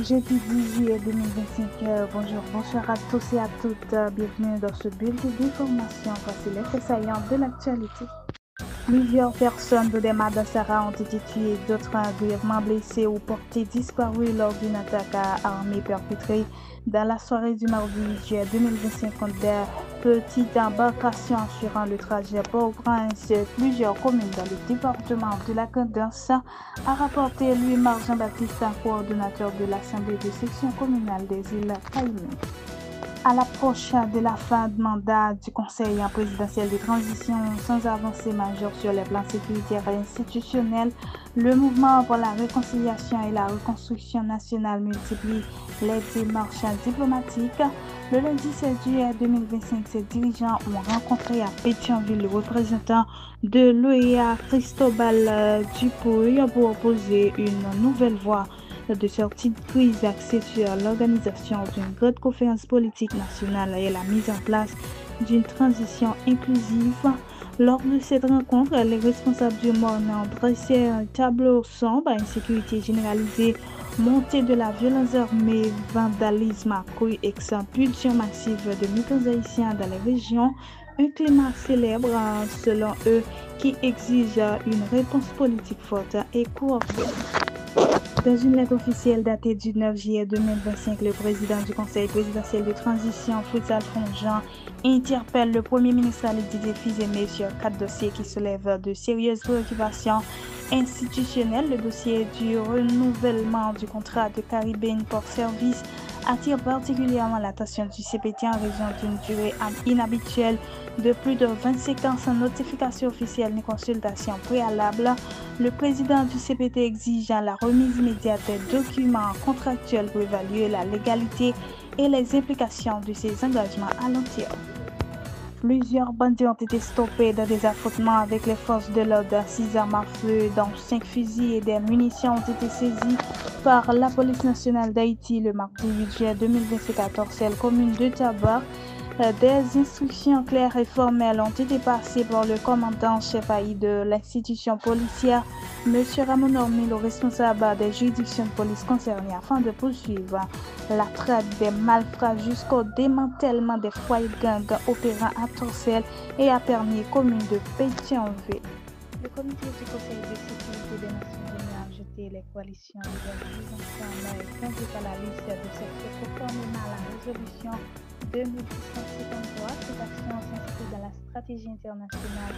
Jeudi 10 juillet 2025, bonsoir à tous et à toutes. Bienvenue dans ce bulletin d'information. Voici les faits saillants de l'actualité. Plusieurs personnes de Madassara ont été tuées, d'autres grièvement blessées ou portées disparues lors d'une attaque armée perpétrée dans la soirée du mardi 8 juillet 2025 contre des petites embarcations assurant le trajet Port-au-Prince. Plusieurs communes dans le département de la Cadence, a rapporté Louis-Marc Jean-Baptiste, coordonnateur de l'Assemblée de section communale des îles Caïmans. À l'approche de la fin de mandat du Conseil présidentiel de transition, sans avancée majeure sur les plans sécuritaires et institutionnels, le mouvement pour la réconciliation et la reconstruction nationale multiplie les démarches diplomatiques. Le lundi 16 juillet 2025, ses dirigeants ont rencontré à Pétionville le représentant de l'OEA, Cristobal Dupuy, pour opposer une nouvelle voie de sortie de crise axée sur l'organisation d'une grande conférence politique nationale et la mise en place d'une transition inclusive. Lors de cette rencontre, les responsables du monde ont dressé un tableau sombre: insécurité généralisée, montée de la violence armée, vandalisme accru, expulsion massive de migrants haïtiens dans les régions, un climat célèbre, selon eux, qui exige une réponse politique forte et coordonnée. Dans une lettre officielle datée du 9 juillet 2025, le président du Conseil présidentiel de transition, Fritz-Alphonse Jean, interpelle le Premier ministre Didier Fils-Aimé sur 4 dossiers qui soulèvent de sérieuses préoccupations institutionnelles. Le dossier du renouvellement du contrat de Caribbean Port Service attire particulièrement l'attention du CPT en raison d'une durée inhabituelle de plus de 25 ans sans notification officielle ni consultation préalable. Le président du CPT exige la remise immédiate des documents contractuels pour évaluer la légalité et les implications de ces engagements à long terme. Plusieurs bandits ont été stoppés dans des affrontements avec les forces de l'ordre. 6 armes à feu, dont 5 fusils et des munitions, ont été saisies par la police nationale d'Haïti le mardi 8 juillet 2024 à Orcel, commune de Tabar. Des instructions claires et formelles ont été passées par le commandant-chef haïti de l'institution policière, M. Ramon Ormi, le responsable des juridictions de police concernées, afin de poursuivre la traite des malfrats jusqu'au démantèlement des foyers de gang opérant à Torcel et à Pernier, commune de Pétionville. Le comité du Conseil de sécurité des Nations Unies a jeté les coalitions de ensemble et conduit à la liste de secteurs conformément à la résolution 2653. Cette action s'inscrit dans la stratégie internationale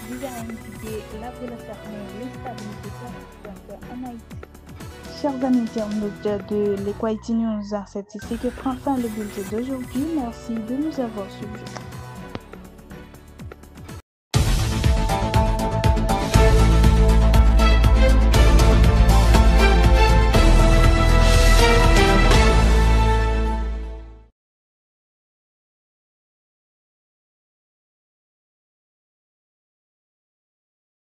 visant à endiguer la violence armée et l'instabilité politique en Haïti. Chers amis internautes de l'Equality News, c'est ici que prend fin le bulletin d'aujourd'hui. Merci de nous avoir suivis.